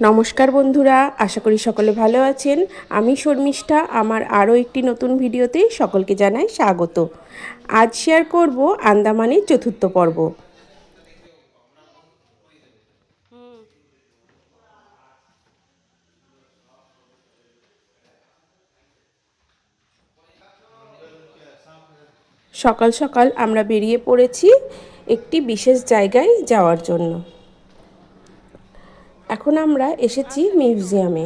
নমস্কার বন্ধুরা, আশা করি সকলে ভালো আছেন। আমি শর্মিষ্ঠা, আমার আরও একটি নতুন ভিডিওতে সকলকে জানাই স্বাগত। আজ শেয়ার করব আন্দামানের চতুর্থ পর্ব। সকাল সকাল আমরা বেরিয়ে পড়েছি একটি বিশেষ জায়গায় যাওয়ার জন্য। এখন আমরা এসেছি মিউজিয়ামে।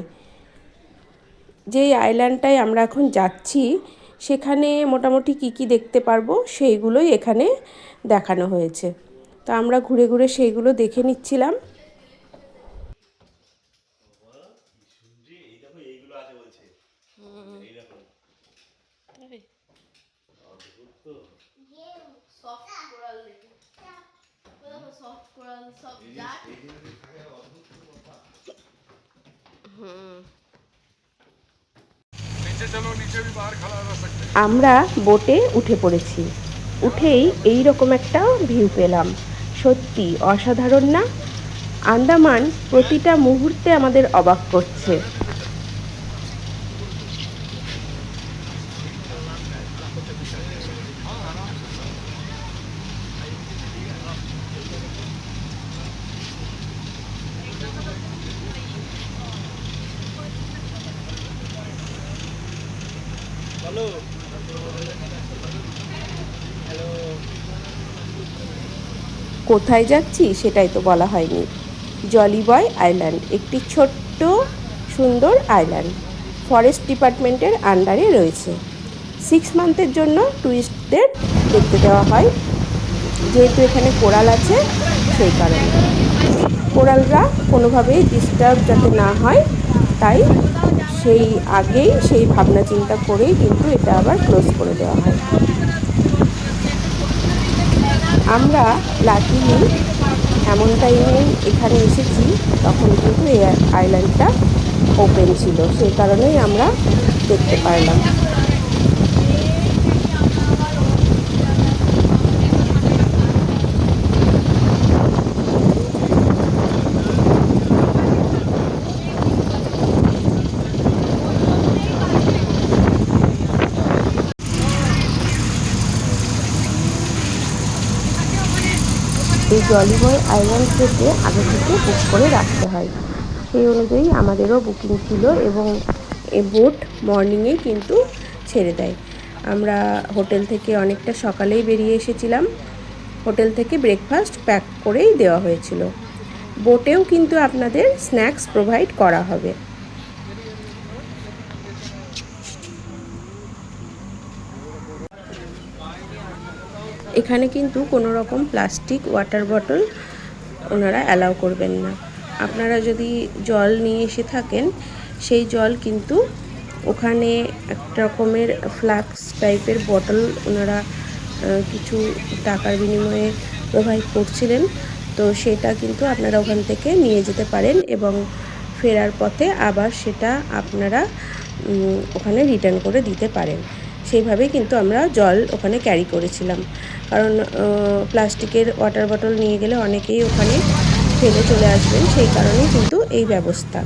যেই আইল্যান্ডটায় আমরা এখন যাচ্ছি সেখানে মোটামুটি কী দেখতে পারবো সেইগুলোই এখানে দেখানো হয়েছে। তো আমরা ঘুরে ঘুরে সেইগুলো দেখে নিচ্ছিলাম। আমরা বোটে উঠে পড়েছি। উঠেই এই রকম একটা ভিউ পেলাম। সত্যি অসাধারণ না? আন্দামান প্রতিটা মুহূর্তে আমাদের অবাক করছে। কোথায় যাচ্ছি সেটাই তো বলা হয়নি। জলিবয় আইল্যান্ড একটি ছোট্ট সুন্দর আইল্যান্ড, ফরেস্ট ডিপার্টমেন্টের আন্ডারে রয়েছে। 6 মান্থের জন্য ট্যুরিস্টদের দেখতে দেওয়া হয়, যেহেতু এখানে কোরাল আছে সেই কারণে। কোরালরা কোনোভাবেই ডিস্টার্ব যাতে না হয়, তাই সেই ভাবনা চিন্তা করেই কিন্তু এটা আবার ক্লোজ করে দেওয়া হয়। আমরা লাকিলি এমন টাইমে এখানে এসেছি তখন কিন্তু এই আইল্যান্ডটা ওপেন ছিল, সেই কারণেই আমরা দেখতে পারলাম। এই জলিবয় আইল্যান্ড থেকে আগে থেকে বুক করে রাখতে হয়। সেই অনুযায়ী আমাদেরও বুকিং ছিল এবং বোট মর্নিংয়েই কিন্তু ছেড়ে দেয়। আমরা হোটেল থেকে অনেকটা সকালেই বেরিয়ে এসেছিলাম। হোটেল থেকে ব্রেকফাস্ট প্যাক করেই দেওয়া হয়েছিল। বোটেও কিন্তু আপনাদের স্ন্যাক্স প্রোভাইড করা হবে। এখানে কিন্তু কোনো রকম প্লাস্টিক ওয়াটার বটল ওনারা অ্যালাউ করবেন না। আপনারা যদি জল নিয়ে এসে থাকেন সেই জল কিন্তু ওখানে একটা রকমের ফ্লাক্স টাইপের বটল ওনারা কিছু টাকার বিনিময়ে প্রোভাইড করছিলেন। তো সেটা কিন্তু আপনারা ওখান থেকে নিয়ে যেতে পারেন এবং ফেরার পথে আবার সেটা আপনারা ওখানে রিটার্ন করে দিতে পারেন। সেইভাবেই কিন্তু আমরা জল ওখানে ক্যারি করেছিলাম, কারণ প্লাস্টিকের ওয়াটার বটল নিয়ে গেলে অনেকেই ওখানে ফেলে চলে আসবেন, সেই কারণেই কিন্তু এই ব্যবস্থা।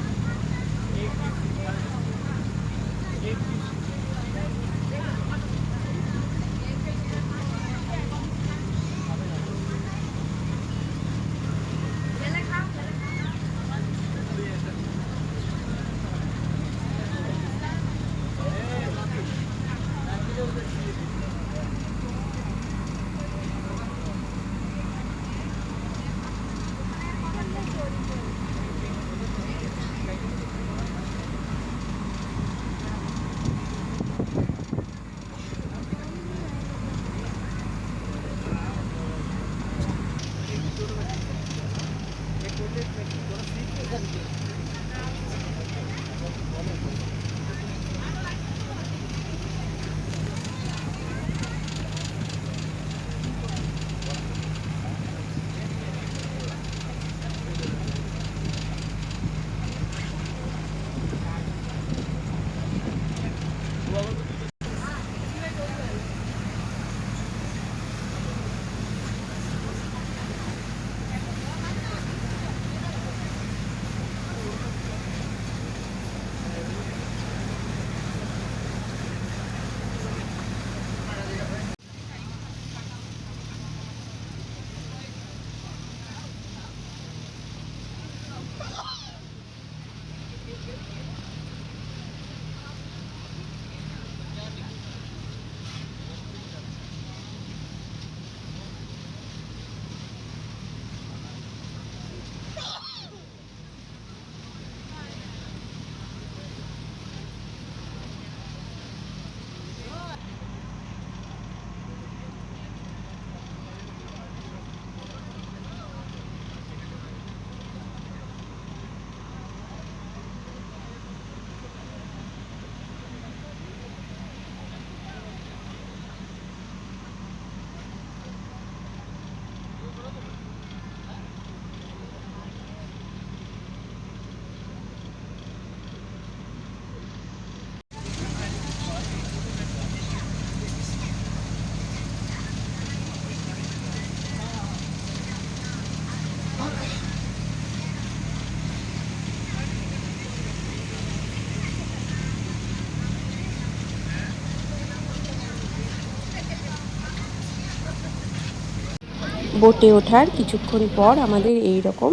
বোটে ওঠার কিছুক্ষণ পর আমাদের এই রকম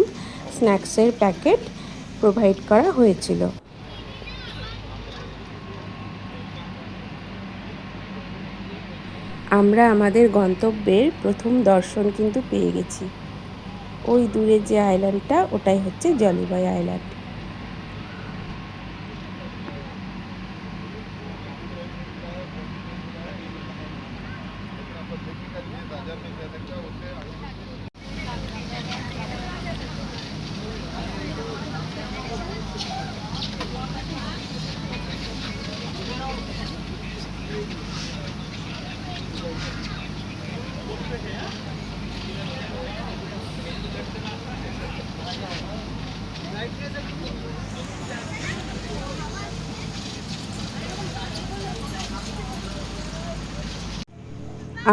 স্ন্যাক্সের প্যাকেট প্রোভাইড করা হয়েছিল। আমরা আমাদের গন্তব্যের প্রথম দর্শন কিন্তু পেয়ে গেছি। ওই দূরে যে আইল্যান্ডটা, ওটাই হচ্ছে জলিবয় আইল্যান্ড।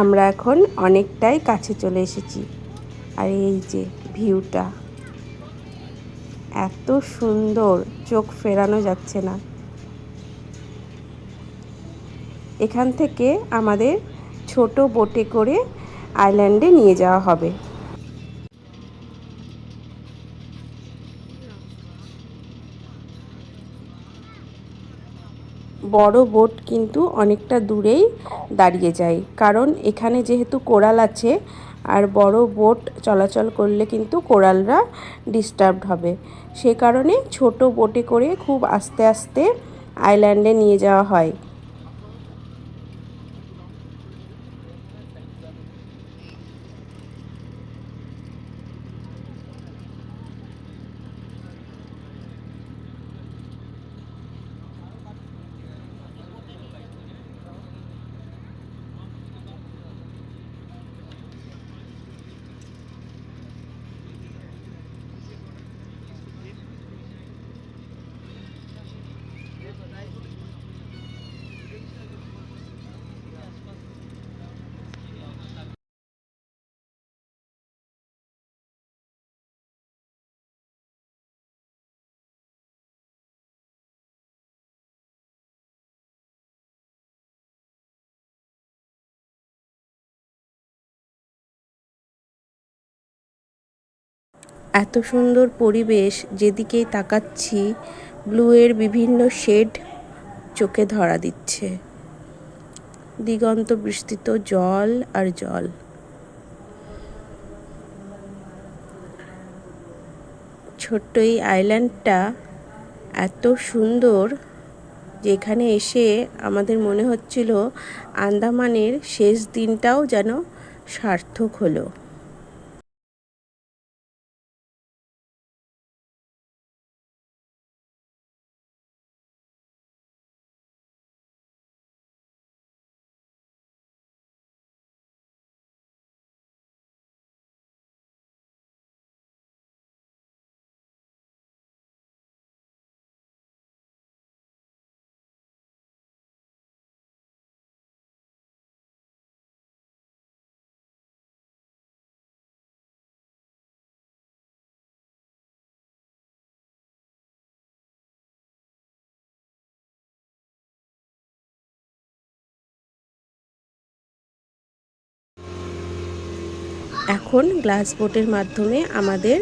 আমরা এখন অনেকটাই কাছে চলে এসেছি, আর এই যে ভিউটা এত সুন্দর, চোখ ফেরানো যাচ্ছে না। এখান থেকে আমাদের ছোট বোটে করে আইল্যান্ডে নিয়ে যাওয়া হবে। বড় বোট কিন্তু অনেকটা দূরেই দাঁড়িয়ে যায়, কারণ এখানে যেহেতু কোরাল আছে, আর বড় বোট চলাচল করলে কিন্তু কোরালরা ডিস্টার্বড হবে। সে কারণে ছোট বোটে করে খুব আস্তে আস্তে আইল্যান্ডে নিয়ে যাওয়া হয়। এত সুন্দর পরিবেশ, যেদিকেই তাকাচ্ছি ব্লুয়ের বিভিন্ন শেড চোখে ধরা দিচ্ছে। দিগন্ত বিস্তৃত জল আর জল। ছোট্ট এই আইল্যান্ডটা এত সুন্দর, যেখানে এসে আমাদের মনে হচ্ছিল আন্দামানের শেষ দিনটাও যেন সার্থক হলো। এখন গ্লাস বোটের মাধ্যমে আমাদের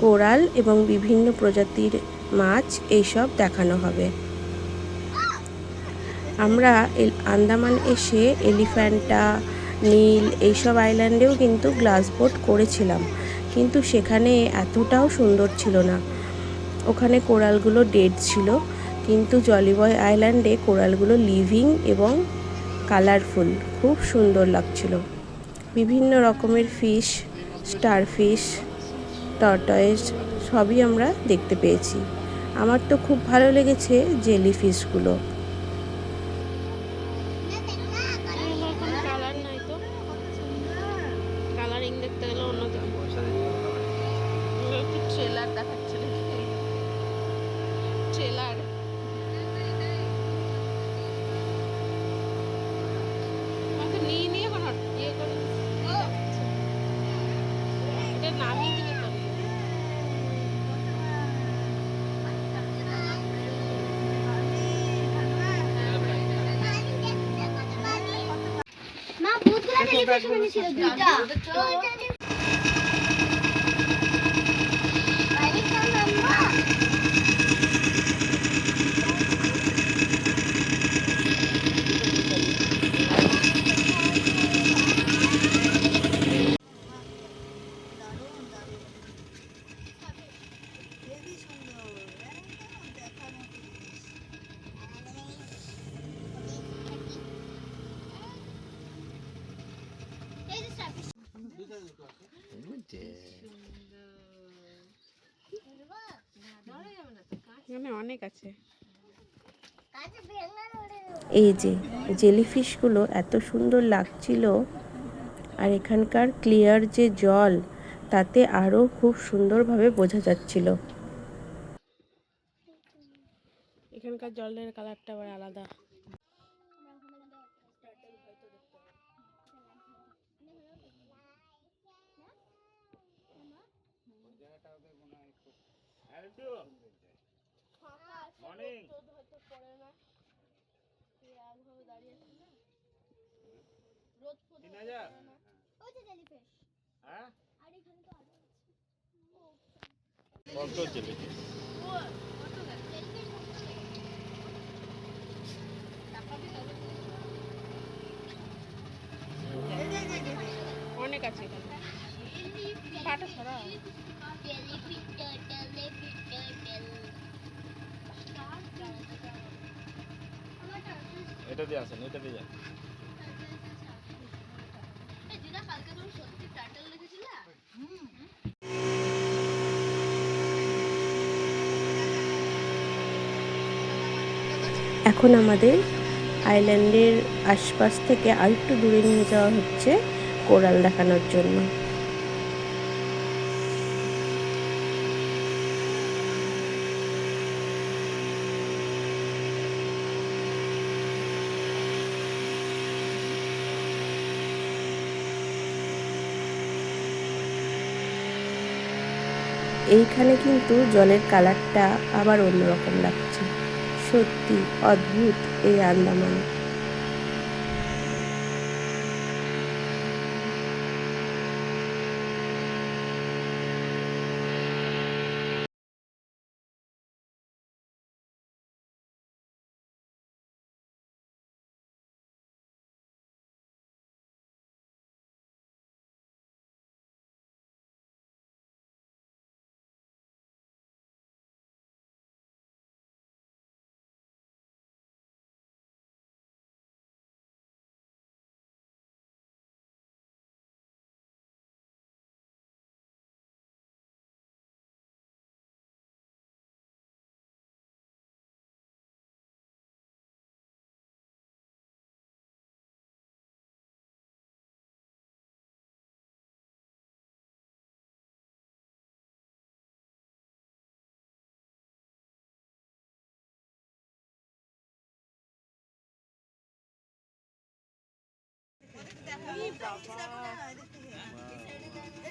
কোরাল এবং বিভিন্ন প্রজাতির মাছ এইসব দেখানো হবে। আমরা আন্দামান এসে এলিফ্যান্টা, নীল এইসব আইল্যান্ডেও কিন্তু গ্লাস বোট করেছিলাম, কিন্তু সেখানে এতটাও সুন্দর ছিল না। ওখানে কোরালগুলো ডেড ছিল, কিন্তু জলিবয় আইল্যান্ডে কোরালগুলো লিভিং এবং কালারফুল, খুব সুন্দর লাগছিল। বিভিন্ন রকমের ফিশ, স্টারফিশ, টর্টয়েস সবই আমরা দেখতে পেয়েছি। আমার তো খুব ভালো লেগেছে জেলি ফিশগুলো। এখানে অনেক আছে। এই যে জেলিফিশগুলো এত সুন্দর লাগছিল, আর এখানকার ক্লিয়ার যে জল, তাতে আরও খুব সুন্দরভাবে বোঝা যাচ্ছিল। এখানকার জলের কালারটা আবার আলাদা। অনেক আছে এখানে। পাটা ছড়া এটা দিয়ে আসেন, এটা দিয়ে যান। এখন আমাদের আইল্যান্ডের আশপাশ থেকে আরেকটু দূরে নিয়ে যাওয়া হচ্ছে কোরাল দেখানোর জন্য। এইখানে কিন্তু জলের কালারটা আবার অন্যরকম লাগছে। সত্যি অদ্ভুত এই আন্দামান।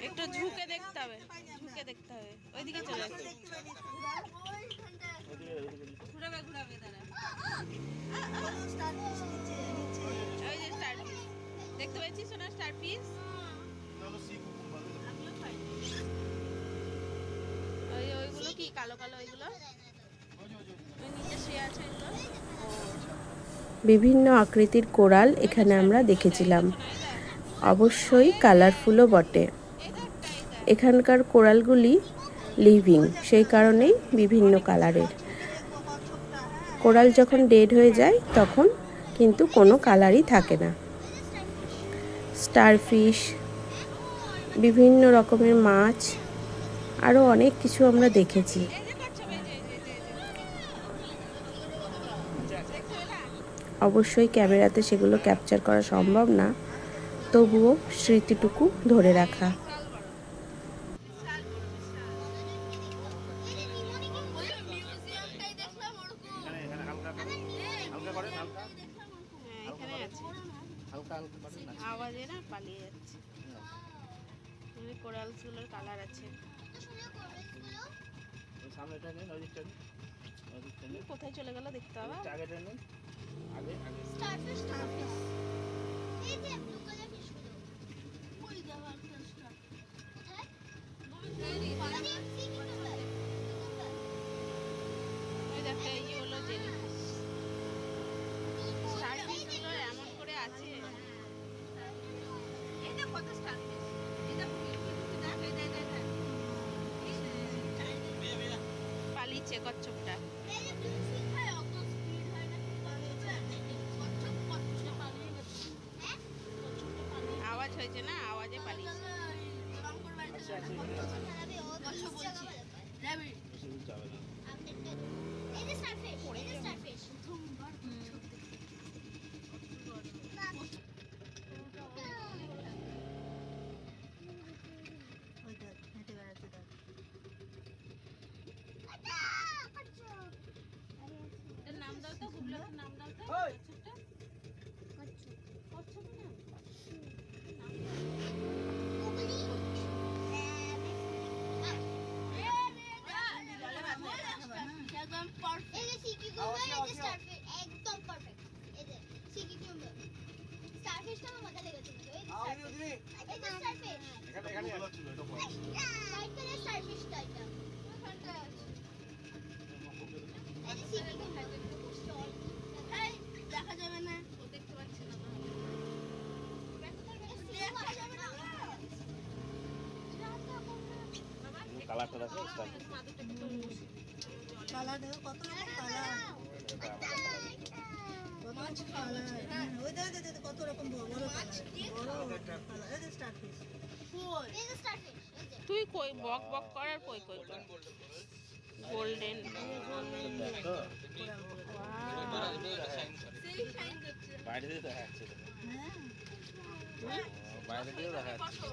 একটু ঝুঁকে দেখতে হবে, ঝুঁকে দেখতে হবে। ওইদিকে চলে যাচ্ছে। ঘুরাবে ঘুরাবে দাঁড়া। ওই যে স্টার পিস দেখতে পেয়েছিস না? স্টার পিস ওইগুলো কি কালো কালো, ওইগুলো ওই নিচে শুয়ে আছে ওইগুলো। বিভিন্ন আকৃতির কোরাল এখানে আমরা দেখেছিলাম, অবশ্যই কালারফুলও বটে। এখানকার কোরালগুলি লিভিং, সেই কারণেই বিভিন্ন কালারের। কোরাল যখন ডেড হয়ে যায় তখন কিন্তু কোনো কালারই থাকে না। স্টারফিশ, বিভিন্ন রকমের মাছ, আরও অনেক কিছু আমরা দেখেছি। অবশ্যই ক্যামেরাতে সেগুলো ক্যাপচার করা সম্ভব না, তবুও স্মৃতিটুকু ধরে রাখা। আওয়াজে না পালিয়ে যাচ্ছে। কোরালসগুলোর কালার আছে। কোথায় চলে গেল দেখতে হবে। এমন করে আছে পালিয়েছে কচ্ছপটা। আওয়াজ হয়েছে না, আওয়াজে পালিয়েছে। কালার দেখো কত রকম কালার, ওই দেখো কত রকম বড় বড় কালার, এই যে স্টারফিশ। তুই কই বক বক করার কই কই গোল্ডেন বাইরে দিয়ে দেখা যাচ্ছে, বাইরে দিয়েও দেখা যাচ্ছে।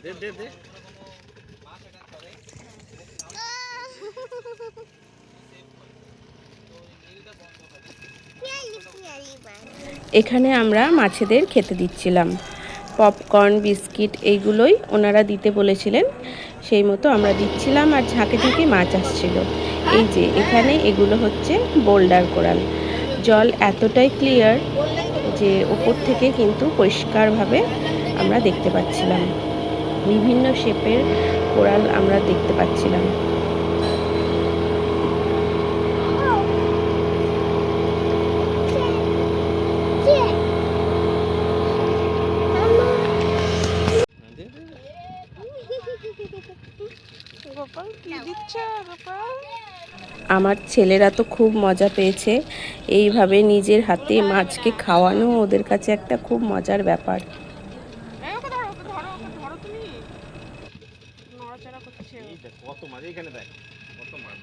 দে দে দে। এখানে আমরা মাছেদের খেতে দিচ্ছিলাম পপকর্ন, বিস্কিট, এইগুলোই ওনারা দিতে বলেছিলেন, সেই মতো আমরা দিচ্ছিলাম। আর ঝাঁকে ঝাঁকে মাছ আসছিল। এই যে এখানে এগুলো হচ্ছে বোল্ডার কোরাল। জল এতটাই ক্লিয়ার যে ওপর থেকে কিন্তু পরিষ্কারভাবে আমরা দেখতে পাচ্ছিলাম। বিভিন্ন শেপের কোরাল আমরা দেখতে পাচ্ছিলাম। আমার ছেলেরা তো খুব মজা পেয়েছে। এইভাবে নিজের হাতে মাছকে খাওয়ানো ওদের কাছে একটা খুব মজার ব্যাপার। কত মাছ এখানে, দেখ কত মাছ।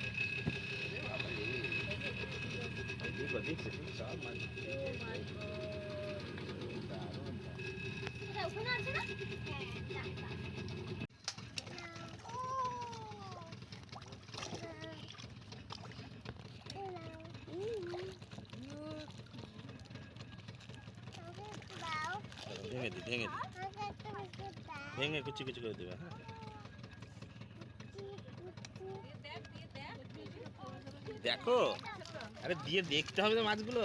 ভেঙে দি, ভেঙে দি, ভেঙে কুচি কুচি করে দেবে। হ্যাঁ দেখো, আরে দিয়ে দেখতে হবে তো মাছগুলো।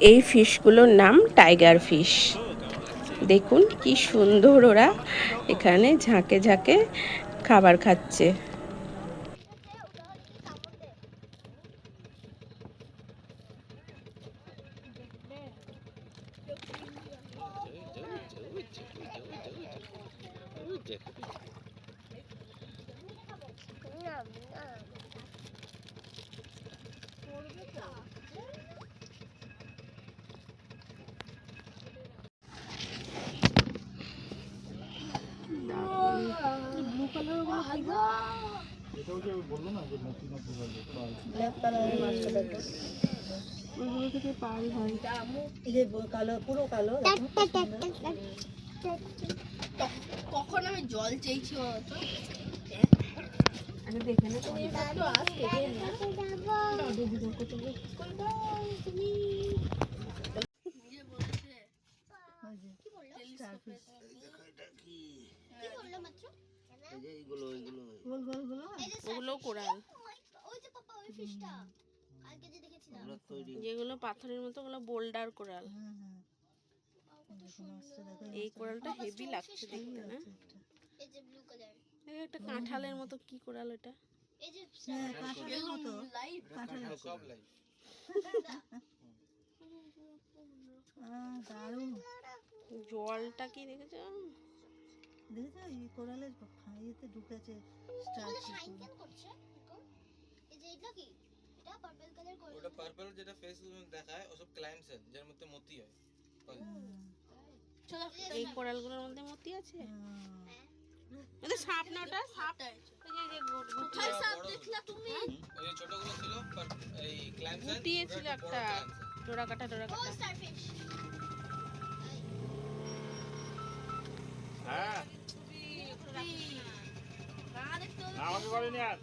এই ফিশগুলোর নাম টাইগার ফিশ। দেখুন কি সুন্দর ওরা এখানে ঝাঁকে ঝাঁকে খাবার খাচ্ছে। ব্ল্যাক কালারের মাছটা দেখো, ওইগুলো থেকে পাল হয়। এই যে কালো, পুরো কালো। কখন আমি জল চেয়েছি তো আরে দেখে না ওগুলো কোরাল, যেগুলো পাথরের মতো ওগুলো বোল্ডার কোরাল। এই কোরালটা হেভি লাগছে দেখতে না? এই একটা কাঁঠালের মতো কি কোরাল এটা? কাঁঠালের মতো, দারুণ। জলটা কি দেখেছো? দেখেছো এই কোরালের ইয়েতে ঢুকেছে স্টার করছে এরকম। এই যে এটা কি? এটা পার্পল কালার করে। ওটা পার্পল যেটা ফেস দেখায় ওসব ক্লাইমসেল যার মধ্যে মতি হয়। চলো এই কোরালগুলোর মধ্যে মতি আছে। এটা সাপ না, ওটা সাপ। এই যে কোথায় সাপ দেখলা তুমি? ওই ছোটগুলো ছিল এই ক্লাইমসেল গুটিয়ে ছিল একটা, ডোরা কাটা ও স্টারফিশ। হ্যাঁ আমাকে বলেনি আর।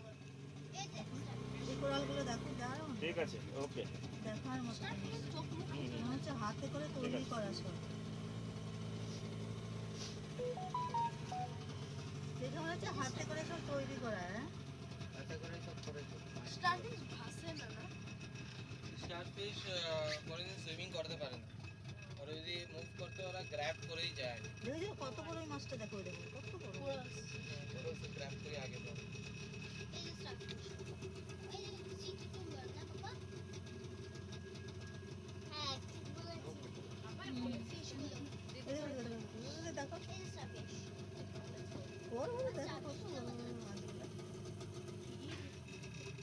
এই কোরালগুলো দেখো দারুণ ঠিক আছে, ওকে। দেখার মতো মনে হচ্ছে হাতে করে তৈরি করা সব। দেখে মনে হচ্ছে হাতে করে সব তৈরি করা। হ্যাঁ হাতে করে সব করেছে। স্টারফিশ ভাসে না না? স্টারফিশ কোনোদিন সুইমিং করতে পারে না, ওরা যদি মুভ করতে ওরা গ্র্যাব করেই যায়। দেখো কত বড় এই মাছটা, দেখো দেখো কত বড়। ওরা গ্র্যাব করে আগে যাবে। এই যে স্টারফিশ। এই যে সিটি টু না বাবা? হ্যাঁ, সিগুলো ফিশ গুলো। এই দেখো দেখো এই যে স্টারফিশ। বড় বড় দেখো কত বড় বড় মাছগুলো।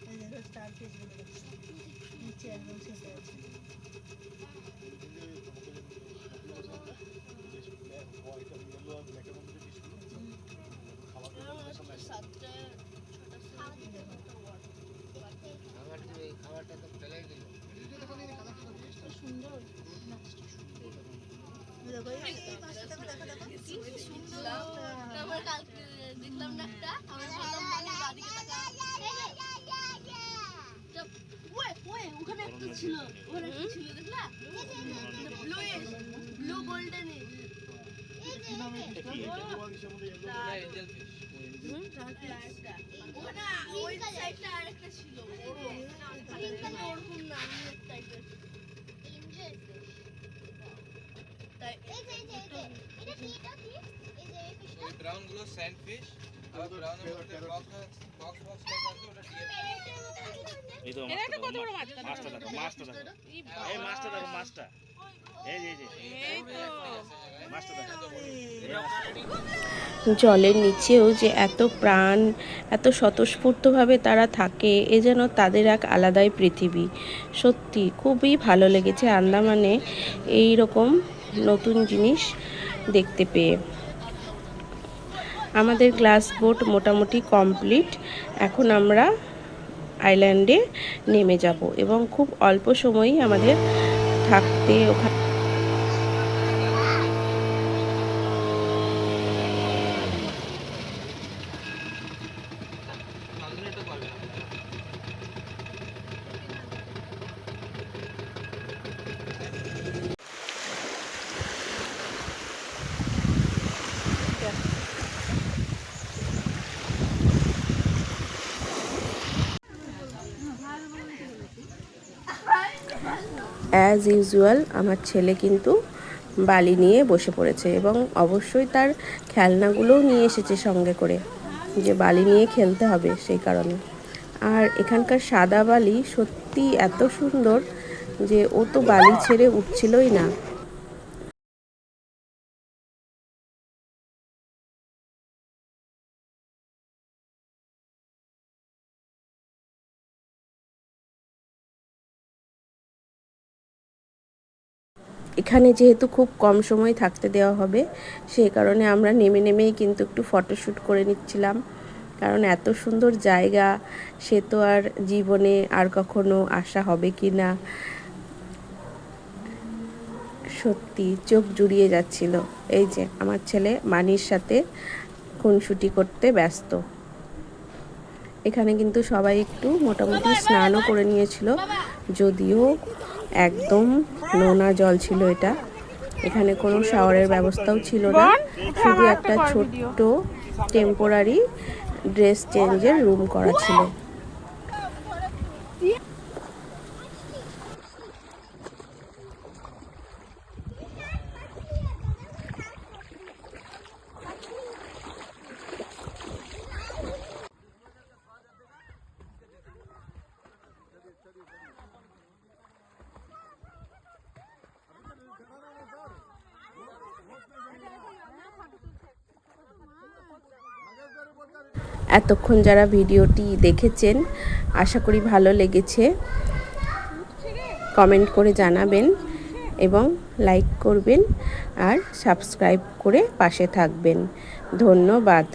এই দেখো স্টার ফিশ গুলো নিচে একদম সেটে আছে। খাবারটা তো ফেলে দিল। দেখো এই মাছটা দেখো দেখো দেখো। আমরা কালকে দেখলাম না একটা, আমরা বললাম মানে দাদিকে টাকা। ওয়ে ওখানে একটা ছিল, ওখানে একটা ছিল দেখলা? ব্লু গোল্ডেন এটা এঞ্জেল ফিশ। ওখানে ওই সাইডটা আরেকটা ছিল বড়, গ্রিন কালার ওরকম না অন্য টাইপের এঞ্জেল ফিশ। তাই এই যে এটা কি এটা কি? এই যে এই ফিশটা ওই ব্রাউন গুলো স্যান্ড ফিশ, আর ব্রাউনের মধ্যে বক্স টাইপ আছে ওটা ডিয়ার। এই তো এটা কত বড় মাছ? মাছটা দেখো, মাছটা দেখো, এই মাছটা দেখো, মাছটা এই যে এই তো মাছটা দেখো। জলের নিচেও যে এত প্রাণ, এত স্বতঃস্ফূর্তভাবে তারা থাকে, এ যেন তাদের এক আলাদাই পৃথিবী। সত্যি খুবই ভালো লেগেছে আন্দামানে এই রকম নতুন জিনিস দেখতে পেয়ে। আমাদের গ্লাস বোট মোটামুটি কমপ্লিট। এখন আমরা আইল্যান্ডে নেমে যাব এবং খুব অল্প সময়ই আমাদের থাকতে ওখানে। অ্যাজ ইউজুয়াল আমার ছেলে কিন্তু বালি নিয়ে বসে পড়েছে এবং অবশ্যই তার খেলনাগুলোও নিয়ে এসেছে সঙ্গে করে, যে বালি নিয়ে খেলতে হবে সেই কারণে। আর এখানকার সাদা বালি সত্যি এত সুন্দর যে ও তো বালি ছেড়ে উঠছিলই না। এখানে যেহেতু খুব কম সময় থাকতে দেওয়া হবে, সেই কারণে আমরা নেমে নেমেই কিন্তু একটু ফটোশ্যুট করে নিচ্ছিলাম, কারণ এত সুন্দর জায়গা সে তো আর জীবনে আর কখনো আসা হবে কি না। সত্যি চোখ জুড়িয়ে যাচ্ছিল। এই যে আমার ছেলে মানির সাথে খুনসুটি করতে ব্যস্ত। এখানে কিন্তু সবাই একটু মোটামুটি স্নানও করে নিয়েছিল, যদিও একদম নোনা জল ছিল এটা। এখানে কোনো শাওয়ারের ব্যবস্থাও ছিল না, শুধু একটা ছোট্ট টেম্পোরারি ড্রেস চেঞ্জের রুম করা ছিল। এতক্ষণ যারা ভিডিওটি দেখেছেন আশা করি ভালো লেগেছে। কমেন্ট করে জানাবেন এবং লাইক করবেন আর সাবস্ক্রাইব করে পাশে থাকবেন। ধন্যবাদ।